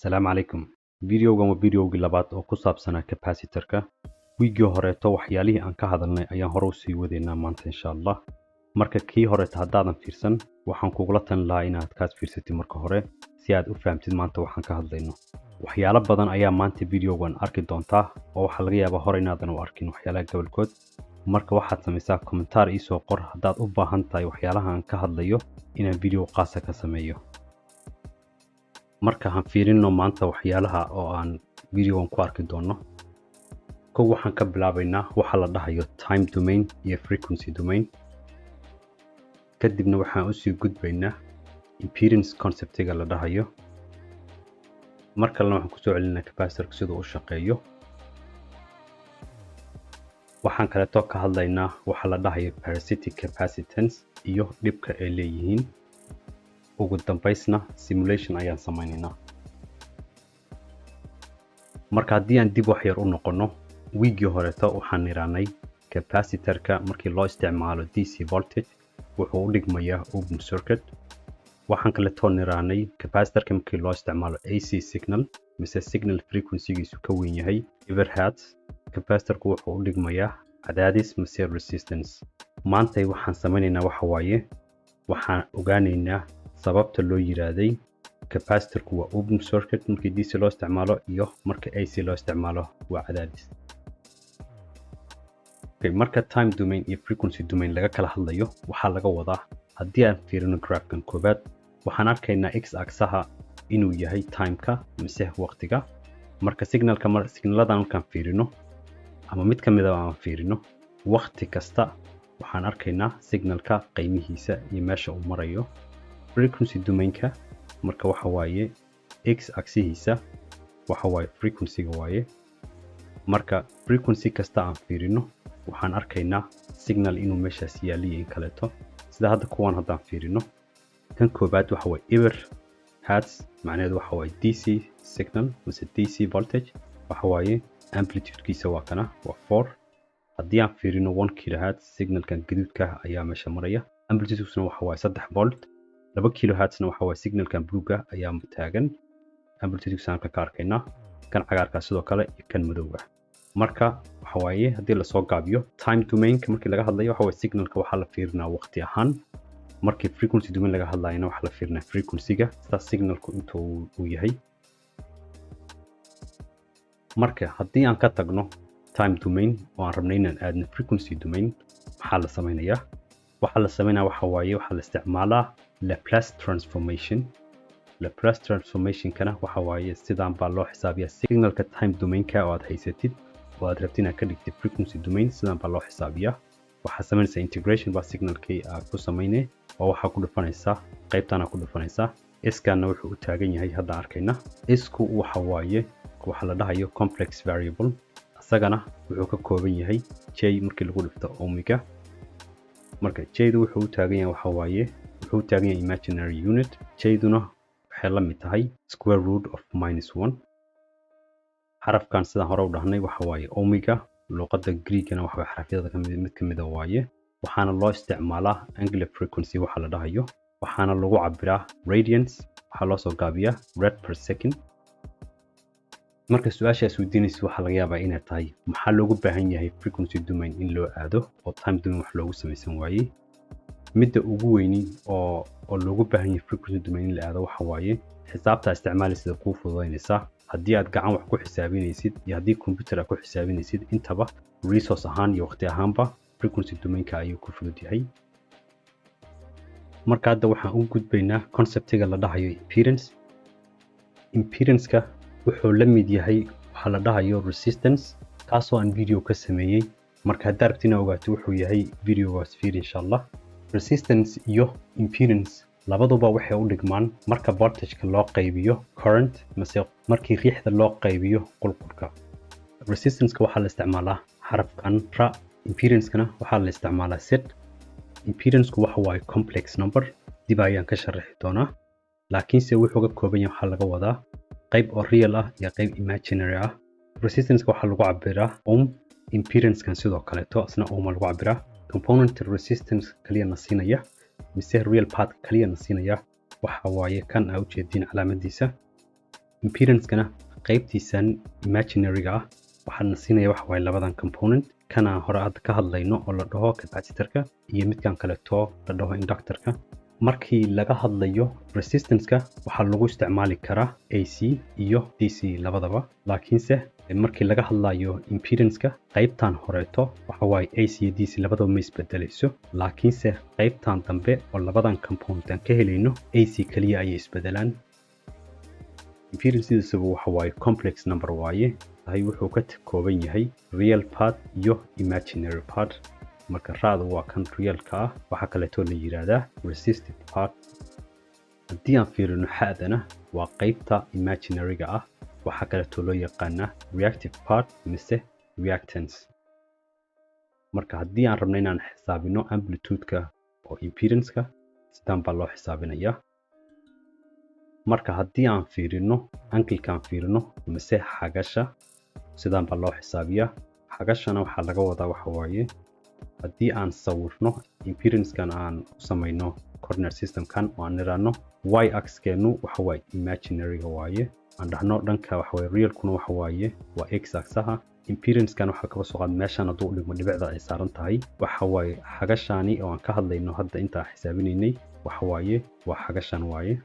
Asalaamu calaykum. Videogan waa videogii labaad oo ku saabsanaa capacitor-ka. Wiigii horeeto waxyaalihii aan ka hadalnay ayaan hore u sii wadaynaa maanta insha Allah. Marka kii horeeto haddaadan fiirsan, waxaan kugula talin lahaa inaad kaas fiirsatid marka hore si aad u fahamtid maanta waxaan ka hadlayno. Waxyaalo badan ayaa maanta videogan arki doontaa oo waxaa laga yaabaa hore inaadan u arkin waxyaalaha gobolkood. Marka waxaad samaysaa kommentaar ii soo qor haddaad u baahan tahay waxyaalaha aan ka hadlayo inaan video qaasa ka sameeyo. Marka aan fiirino maanta waxyaalaha oo aan videogan ku arki doono. Kow waxaan ka bilaabaynaa waxa la dhahayo time domain iyo frequency domain. Kadibna waxaan u sii gudbaynaa impedance concept-ga la dhahayo. Marka waxaan ku soo celinaa capacitor-ka sida uu shaqeeyo. Waxaan kale oo ka hadlaynaa waxa la dhahayo parasitic capacitance iyo dhibka ay leeyihiin. Ugu dambaysna simulation ayaan samaynaynaa. Marka haddii aan dib wax yar u noqono, wiigii horeeto waxaan niraanay capacitor-ka markii loo isticmaalo DC voltage wuxuu u dhigmayaa open circuit. Waxaan kale oo niraanay capacitor-ka markii loo isticmaalo AC signal mise signal frequency-giisu ka weyn yahay gigahertz. Capacitor-ku wuxuu u dhigmayaa cadaadis mise resistance. Maanta waxaan samaynaynaa waxa waaye waxaan ogaanaynaa sababta loo yiraahday capacitor-ku waa open circuit markii DC loo isticmaalo iyo marka AC loo isticmaalo waa cadaadis. Marka time domain iyo frequency domain laga kala hadlayo waxaa laga wadaa haddii aan fiirino graph-kan koobaad waxaan arkaynaa x-axis-aha inuu yahay time-ka mise waqtiga. Marka signaladan markaan fiirino ama mid ka mid ah aan fiirino waqti kasta waxaan arkaynaa signalka qiimihiisa iyo meesha uu marayo. Frequency domain-ka marka waxa waaye x-axis-hiisa waxa waaye frequency-ga waaye. Marka frequency kasta aan fiirino waxaan arkaynaa signal inuu meeshaas yaaliyo in kaleeto. Sida hadda kuwan haddaan fiirino kan koobaad waxa waaye ever hertz macnaheedu waxa waaye DC signal mise DC voltage waxa waaye amplitude-kiisa waa kana waa 4. haddii aan fiirino 1 kilohertz signalkan gaduudka ayaa meesha maraya. Amplitude-kiisuna waxa waaye 3 volt. 2 kilohertz-na waxa waaye signalkan bluega ayaa taagan. Amplitude-kiisana ka arkaynaa kan cagaarka sidoo kale iyo kan madowga. Marka waxa waaye haddii la soo gaabiyo time domain-ka markii laga hadlayo waxa waaye signalka waxa la fiirinaa waqti ahaan. Markii frequency domain laga hadlayna waxa la fiirinaa frequency-ga sida signalku intuu uu yahay. Marka haddii aan ka tagno time domain oo aan rabnay inaan aadno frequency domain maxaa la samaynayaa? Waxa la samaynayaa waxa waaye waxa la isticmaalaa Laplace transformation. Laplace transformation-kana waxa waaye sidaan baa loo xisaabiyaa signalka time domain-ka oo aad haysatid oo aad rabtid inaad ka dhigtid frequency domain sidaan baa loo xisaabiyaa. waxaa samaynaysaa integration baa signalkii aad ku samaynay oo waxaa ku dhufanaysaa qaybtana ku dhufanaysaa. S-kana wuxuu u taagan yahay hadda arkayna. S-ku waxa waaye waxa la dhahayo complex variable. asagana wuxuu ka kooban yahay J markii lagu dhufto omega. marka J-du wuxuu u taagan yahay waxa waaye wuxuu u taagan yahay imaginary unit. J-duna waxay la mid tahay square root of -1. xarafkan sidaan hore u dhahnay waxa waaye omega. luqadda Greek-na waxa xarafyada mid ka mid ah waaye. waxaana loo isticmaalaa angular frequency waxa la dhahayo. waxaana lagu cabiraa radians. waxaa loo soo gaabiyaa rad per second. marka su'aashaas weydiinaysa waxa laga yaabaa inay tahay maxaa loogu baahan yahay frequency domain in loo aado oo time domain wax loogu samaysan waayey. midda ugu weyni oo loogu baahan yahay frequency domain in la aado waxa waaye xisaabta isticmaalaysa kuu fududaynaysa. haddii aad gacan wax ku xisaabinaysid iyo haddii computer aad ku xisaabinaysid intaba resource ahaan iyo waqti ahaanba frequency domain-ka ayuu ku fudud yahay. marka hadda waxaan u gudbaynaa concept-ga la dhahayo impedance. Impedance-ka wuxuu la mid yahay waxa la dhahayo resistance kaasoo aan video ka sameeyay. marka haddaad rabtid inaad ogaato wuxuu yahay videogaas fiir insha Allah. Resistance iyo impedance labaduba waxay u dhigmaan marka voltage-ka loo qaybiyo current mise markii riixda loo qaybiyo qulqulka. Resistance-ka waxaa la isticmaalaa xarafkan ra. Impedance-kana waxaa la isticmaalaa z. Impedance-ku waxa waaye complex number. dib ayaan ka sharaxi doonaa. laakiinse wuxuu ka kooban yahay waxa laga wadaa qayb oo real ah iyo qayb imaginary ah. Resistance-ka waxaa lagu cabiraa ohm. Impedance-kan sidoo kaleeto asna ohm lagu cabiraa. Component resistance kaliya na siinaya mise real part kaliya na siinaya waxa waaye kan aad u jeedin calaamadiisa. impedance-kana qaybtiisan imaginary-ga ah waxaana siinaya waxa waaye labadan component kana hore hadda ka hadlayno oo la dhaho capacitor-ka iyo midkan kaleeto la dhaho inductor-ka. markii laga hadlayo resistance-ka waxaa lagu isticmaali karaa AC iyo DC labadaba, laakiinse markii laga hadlayo impedance-ka qaybtan horeeto waxa waaye AC iyo DC labadaba ma isbedelayso, laakiinse qaybtan dambe oo labadan component aan ka helayno AC kaliya ayay isbedelaan. impedance sidiisaba waxa waaye complex number waaye, wuxuu ka kooban yahay real part iyo imaginary part. marka raacdu waa kan realka ah, waxa kaleeto la yiraahdaa resistive part. haddii aan fiirino xadana waa qaybta imaginary-ga ah, waxa kaleeto loo yaqaanaa reactive part mise reactance. marka haddii aan rabno inaan xisaabino amplitude-ka oo impedance-ka sidaan baa loo xisaabinayaa. marka haddii aan fiirino angle-ka aan fiirino mise xagasha sidaan baa loo xisaabiyaa. xagashana waxaa laga wadaa waxa waaye haddii aan sawirno impedance-kan aan u samayno coordinate system-kan oo aan niraano y axis-keenu waxa waaye imaginary-ga waaye, aan dhahno dhanka waxa waaye real-kuna waxa waaye waa x axis-aha. impedance-kan waxa kaba soo qaad meeshan hadduu u dhigmo dhibicda ay saaran tahay waxa waaye xagashani oo aan ka hadlayno hadda inta aan xisaabinaynay waxa waaye waa xagashan waaye.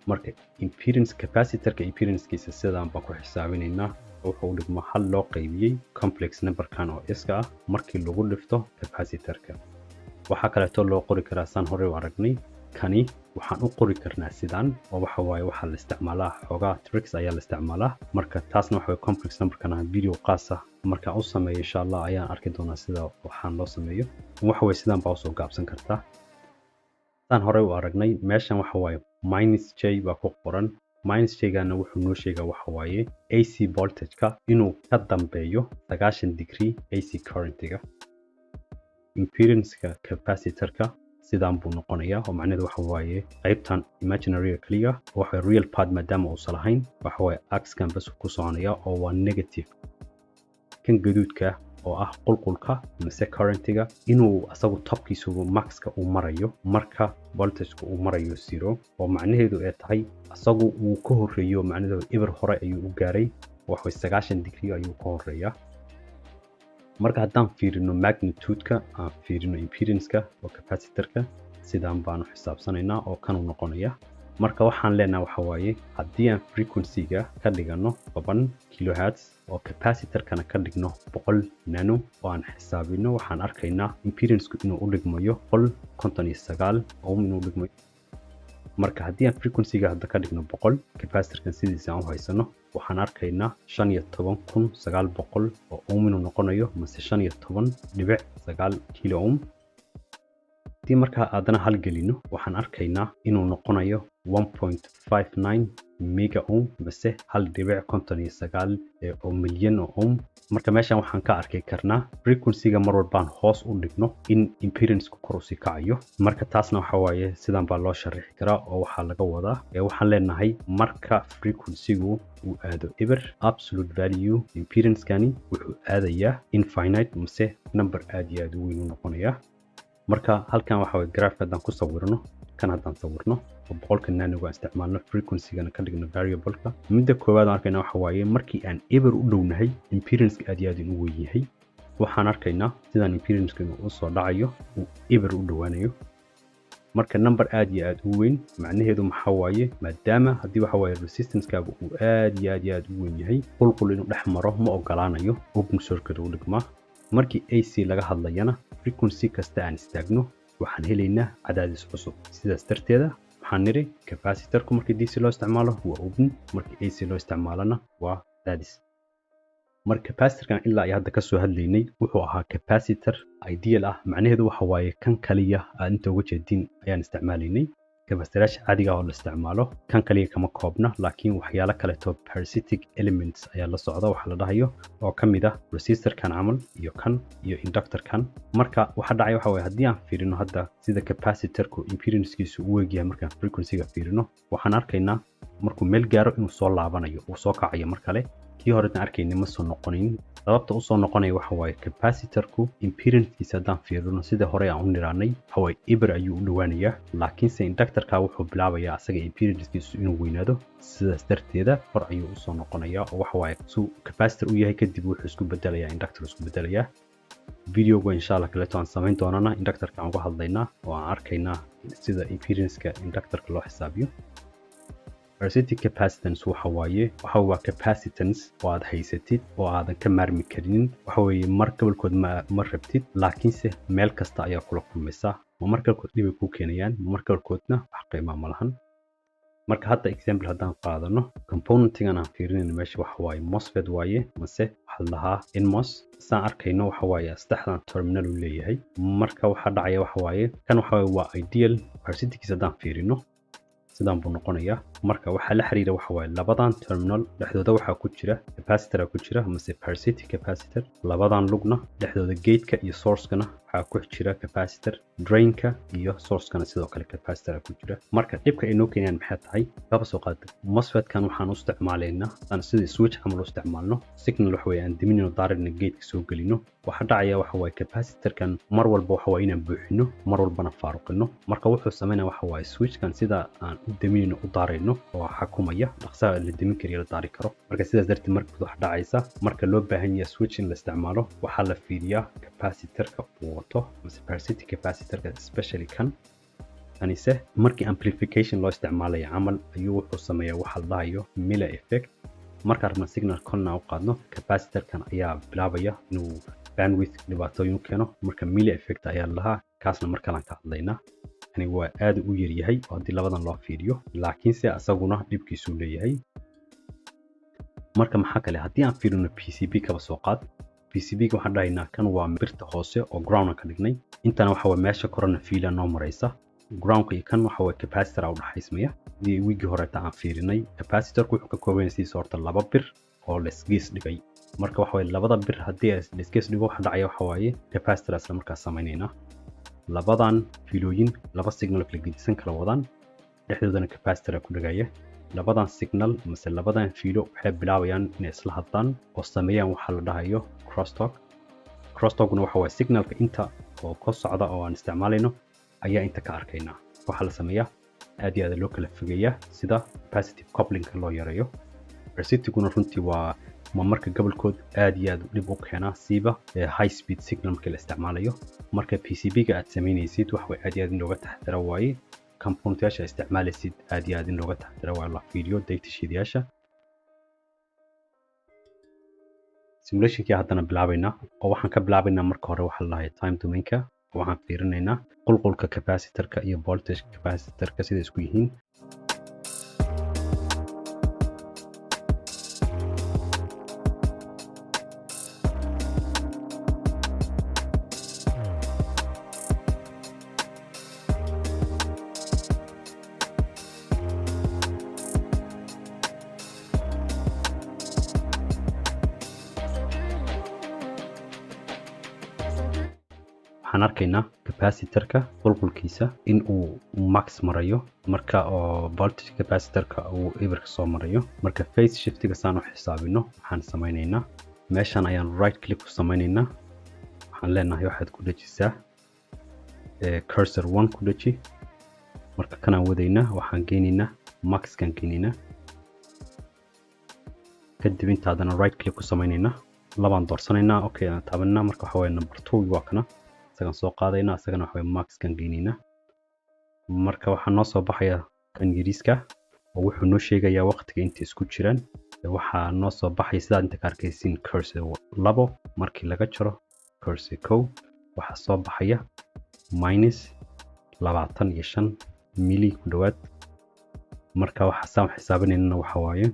marka impedance capacitor-ka impedance-kiisa sidaan baan ku xisaabinaynaa, wuxuu u dhigmo hal loo qaybiyey complex number-kan oo s-ka ah markii lagu dhifto capacitor-ka. waxaa kaleeto loo qori karaa saan hore u aragnay, kani waxaan u qori karnaa sidaan oo waxa waaye waxaa la isticmaalaa xoogaa tricks ayaa la isticmaalaa. marka taasna waxa waaye complex number-kan ah video qaas ah markaan u sameeyo insha Allah ayaan arki doonaa sida waxaan loo sameeyo. waxa waaye sidaan baa usoo gaabsan kartaa. saan hore u aragnay meeshan waxa waaye minus j baa ku qoran. minus j-gana wuxuu noo sheegaa waxa waaye AC voltage-ka inuu ka dambeeyo 90 degree AC current-ga. impedance-ka capacitor-ka sidaan buu noqonayaa oo macnaheedu waxa waaye qaybtan imaginary-ga kaliya waxa real part maadaama uusan lahayn waxa waaye axis-kan bas ku soconaya oo waa negative. kan gaduudka oo ah qulqulka mise current-ga inuu asagu topkiisu max-ka uu marayo marka voltage-ku uu marayo 0 oo macnaheedu ay tahay asagu uu ka horeeyo macnaheedu eber hore ayuu u gaaray waxa 90 degree ayuu ka horeeyaa. marka haddaan fiirino magnitude-ka aan fiirino impedance-ka oo capacitor-ka sidaan baanu xisaabsanaynaa oo kanu noqonaya. marka waxaan leenahay waxa waaye haddii aan frequency-ga ka dhigano 7 kilohertz oo capacitor-kana ka dhigno 100 nano oo aan xisaabino waxaan arkaynaa impedance-ku inuu u dhigmayo 159 ohm inuu u dhigmayo. marka haddii aan frequency-ga hadda ka dhigno 100 capacitor-kan sidiisa aan u haysano waxaan arkaynaa 15900 oo ohm inuu noqonayo mise 15.9 kilo ohm. haddii markaa aadana hal gelino waxaan arkaynaa inuu noqonayo 1.59 mega ohm mise 1.59 oo milyan oo ohm. marka meeshan waxaan ka arki karnaa frequency-ga mar walbaan hoos u dhigno in impedance-ku kor u sii kacayo. marka taasna waxa waaye sidaan baa loo sharixi karaa oo waxaa laga wadaa waxaan leenahay marka frequency-gu uu aado eber absolute value impedance-kani wuxuu aadayaa infinite mise number aad iyo aad u weyn u noqonayaa. marka halkan waxa waaye graph-ka haddaan ku sawirno kan haddaan sawirno oo 100 nanoga aan isticmaalno frequency-gana ka dhigno variable-ka midda koowaad aan arkayna waxa waaye markii aan eber u dhownahay impedance-ka aad iyo aad u weyn yahay. waxaan arkaynaa sidaan impedance-ka u soo dhacayo uu eber u dhowaanayo. marka number aad iyo aad u weyn macnaheedu maxaa waaye maadaama haddii waxa waaye resistance-kaagu uu aad iyo aad u weyn yahay qulqul inuu dhex maro ma ogolaanayo open circuit u dhigmaa. markii AC laga hadlayana frequency kasta aan istaagno waxaan helaynaa cadaadis cusub. sidaas darteeda waxaan niri capacitor-ku markii DC loo isticmaalo waa open, markii AC loo isticmaalana waa cadaadis. marka capacitor-kan ilaa ay hadda ka soo hadlaynay wuxuu ahaa capacitor ideal ah, macnaheedu waxa waaye kan kaliya aan inta uga jeedin ayaan isticmaalaynay. capacitor-yaasha caadiga oo la isticmaalo kan kaliya kama koobna, laakiin waxyaalo kaleeto parasitic elements ayaa la socda waxa la dhahayo oo ka mid ah resistor-kan camal iyo kan iyo inductor-kan. marka waxa dhacay waxa waaye haddii aan fiirino hadda sida capacitor-ku impedance-kiisu u weegyahay markaan frequency-ga fiirino waxaan arkaynaa markuu meel gaaro inuu soo laabanayo uu soo kacayo mar kale kii hore aan arkaynay ma soo noqonin sababta u soo noqonaya waxa waaye capacitorku impedance-kiisa haddaan fiirino sida hore aan u niraanay waxa waaye eber ayuu u dhowaanayaa laakiinse inductor-ka wuxuu bilaabayaa asaga impedance-kiisu inuu weynaado sidaas darteeda hor ayuu u soo noqonayaa oo waxa waaye suu capacitor u yahay kadib wuxuu isku bedelayaa inductor isku bedelayaa videoga insha Allah kaleeto aan samayn doonana inductor-ka aan uga hadlaynaa oo aan arkaynaa sida impedance-ka inductor-ka loo xisaabiyo parasitic capacitance waxa waa capacitance oo aad haysatid oo aadan ka maarmi karinin waxa weeye mar gobolkood ma rabtid laakiinse meel kasta ayaa kula kulmaysaa mar gobolkood dhibay ku keenayaan mar gobolkoodna wax qiimo ma lahan marka hadda example haddaan qaadano componentigan aan fiirinayno meesha waxa waaye MOSFET waaye mase waxaa lahaa NMOS saan arkayno waxa waaye saddexdan terminal uu leeyahay marka waxa dhacaya waxa waaye kan waxa waaye waa ideal parasitickiisa haddaan fiirino sidaan buu noqonayaa marka waxa la xiriira waxa waaye labadan terminal dhexdooda waxa ku jira capacitor ku jira mase parasitic capacitor labadan lugna dhexdooda gate-ka iyo source-kana waxa ku jira capacitor drain-ka iyo source-kana sidoo kale capacitor ku jira marka dhibka ay noo keenayaan maxay tahay kaba soo qaad MOSFET-kan waxaan u isticmaalaynaa aan sida switch camal u isticmaalno signal waxa weeye aan diminino daarina gate-ka soo gelino waxa dhacaya waxa waaye capacitor-kan mar walba waxa waaye inaan buuxino mar walbana faaruqino marka wuxuu sameeyaa waxa waaye switch-kan sida aan u diminino u daarayno oo xakumaya dhaqsaha la dimin kariyo la daari karo marka sidaas darteed marka wax dhacaysa marka loo baahan yahay switch in la isticmaalo waxa la fiiriyaa capacitor-ka uu wato mase parasitic capacitor-ka especially kan anise markii amplification loo isticmaalayo camal ayuu wuxuu sameeyaa waxa la dhahayo Miller effect marka rabna signal konna u qaadno capacitor-kan ayaa bilaabaya inuu bandwidth dhibaatooyin keeno marka Miller effect ayaa lahaa kaasna marka aan ka hadlaynaa yani waa aad u yar yahay oo hadii labadan loo fiiriyo laakiinse asaguna dhibkiisu leeyahay marka maxaa kale hadii aan fiirino PCB kaba soo qaad PCB ga waxaan dhahaynaa kan waa birta hoose oo ground ka dhignay intana waxa waa meesha korona fiila noo maraysa ground iyo kan waxa waa capacitor u dhaxaysmaya dii wigi hore aan fiirinay capacitor wuxuu ka kooban yahay sorta laba bir oo la isgees dhigay marka waxa way labada bir hadii la isgees dhigo waxa dhacaya waxa waaye capacitor asla markaas sameeynayna labadan fiilooyin laba signal kala gedisan kala wadaan dhexdoodana capacitor ku dhagaya labadan signal mise labadan fiilo waxay bilaabayaan inay isla hadlaan oo sameeyaan waxa la dhahayo crosstalk-na waxa waa signalka inta oo ka socda oo aan isticmaalayno ayaa inta ka arkaynaa waxa la sameeyaa aad iyo aad loo kala fogeeyaa sida capacitive coupling-ka loo yareeyo parasitic-guna runtii waa marka gobolkood aad iyo aad dib u keena siiba high speed signal marka la isticmaalayo marka PCB-ga aad sameynaysid wax way aad iyo aad looga taxadara waaye component-yaasha isticmaalaysid aad iyo aad looga taxadara waa la fiiriyo data sheet-yaasha simulation-kii haddana bilaabaynaa oo waxaan ka bilaabaynaa marka hore waxa la dhahayo time domain-ka waxaan fiirinaynaa qulqulka capacitor-ka iyo voltage capacitor-ka sida isku yihiin waxaan arkaynaa capacitor-ka qulqulkiisa in uu max marayo marka oo voltage capacitor-ka uu eberka soo marayo marka phase shift-ga saan u xisaabino waxaan sameynaynaa meeshan ayaan right click ku sameynaynaa waxaan leenahay waxaad ku dhajisaa cursor 1 ku dhaji marka kanaan wadaynaa waxaan geynaynaa max kan geynaynaa kadib intaadana right click ku sameynaynaa labaan doorsanaynaa okay aan taabanaa marka waxa weeye number 2 waa kana isagan soo qaadayna isagana waxa max kan geynina marka waxa noo soo baxaya kan yariiska oo wuxuu noo sheegayaa waqtiga inta isku jiraan waxa noo soo baxay sida inta ka arkaysiin cursor 2 markii laga jaro cursor 1 waxa soo baxaya -25 milli ku dhawaad marka waxa saan xisaabinayna waxa waaye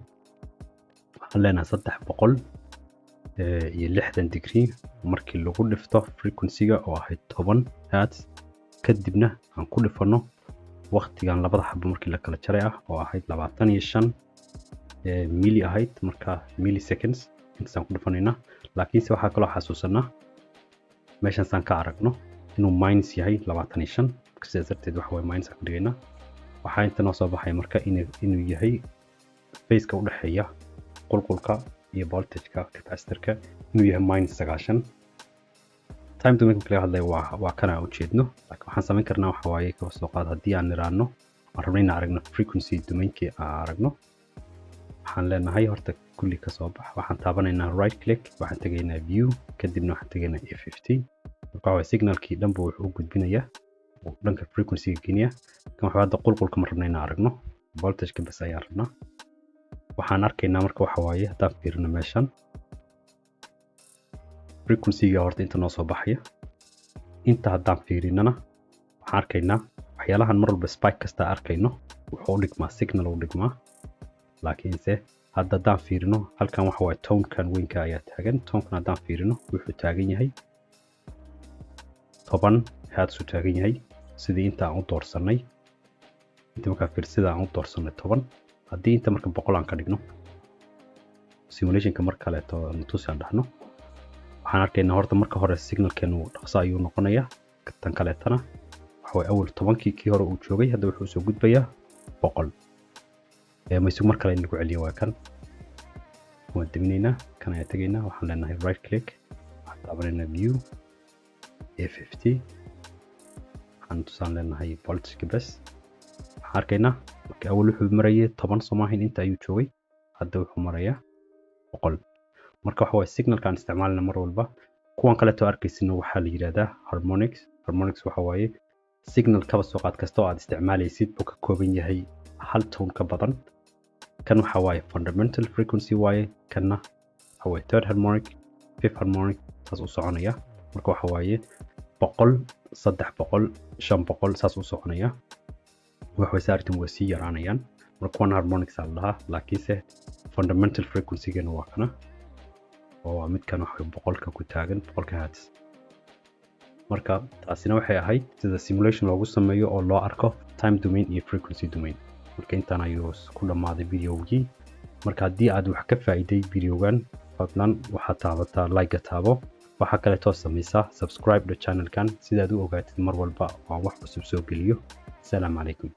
waxaan leenahay 300 iyo 60 degree markii lagu dhifto frequency-ga oo ahayd 10 hertz kadibna aan ku dhifano waqtigan labada xabo markii la kala jaray ah oo ahayd 25 milli ahayd marka milliseconds intaan ku dhifanayna laakiin se waxa kale oo xasuusanaa meeshan saan ka aragno inuu minus yahay 25 sidaas darteed waxa way minus ka dhigayna waxa inta noo soo baxay marka inuu yahay phase-ka u dhaxeeya qulqulka iyo voltageka capacitorka inuu yahay -9. time domain marka laga hadlayo waa kana u jeedno, laakiin waxaan samayn karnaa waxa waaye ka soo qaad haddii aan niraano aan rabno inaan aragno frequency domainkii aan aragno, waxaan leenahay horta kulli ka soo bax, waxaan taabanaynaa right click, waxaan tegaynaa view, kadibna waxaan tegaynaa F15. marka waa signalkii dhanba wuxuu u gudbinayaa dhanka frequency kenya. kan waxa hadda qulqulka ma rabno inaan aragno, voltageka bas ayaan rabnaa. waxaan arkaynaa marka waxa waaye haddaan fiirino meeshan frequency-ga horta inta noo soo baxaya, inta haddaan fiirinana waxaan arkaynaa waxyaalahan mar walba spike kasta arkayno wuxuu u dhigmaa signal u dhigmaa, laakiinse hadda haddaan fiirino halkan waxa waaye tone-kan weynka ayaa taagan. tone-kan haddaan fiirino wuxuu taagan yahay 10 hertz uu taagan yahay, sidii inta aan u doorsanay. inta markaa fiirsida aan u doorsanay 10, haddii inta marka 100 aan ka dhigno simulationka mar kaleeto tusaan dhahno, waxaan arkaynaa horta marka hore signalkeenu dhaqso ayuu noqonayaa. tan kaleetana waxa way awal 10kii kii hore uu joogay hadda wuxuu soo gudbayaa 100. maysu mar kale in lagu celiyo waa kan. waan deminaynaa, kan ayaa tegaynaa, waxaan leenahay right click, waxaan taabanaynaa view F50, waxaan tusaan leenahay voltage bas. waxaan arkaynaa marka awal wuxuu marayay 10 Soomaaliya inta ayuu joogay, hadda wuxuu marayaa 100. marka waxa way signalkan isticmaalna mar walba. kuwan kale to arkaysina waxaa la yiraahdaa harmonics. harmonics waxa waaye signal kaba soo qaad kasta oo aad isticmaalaysid oo ka kooban yahay hal tone ka badan. kan waxa waaye fundamental frequency waaye, kanna waxa waaye third harmonic, fifth harmonic, saas u soconaya. marka waxa waaye 100, 300, 500 saas u soconaya. wax way saartin way sii yaraanayaan. marka kuwan harmonics aan lahaa, laakiinse fundamental frequency-gana waa kana oo midkan waxa 100ka ku taagan 100 hertz. marka taasina waxay ahayd sida simulation loogu sameeyo oo loo arko time domain iyo frequency domain. marka intaan ayuu ku dhamaaday videogii. marka haddii aad wax ka faa'iiday videogan, fadlan waxaad taabataa like taabo, waxa kale oo samaysaa subscribe to channelkan si aad u ogaatid mar walba oo wax cusub soo geliyo. Assalamu alaykum.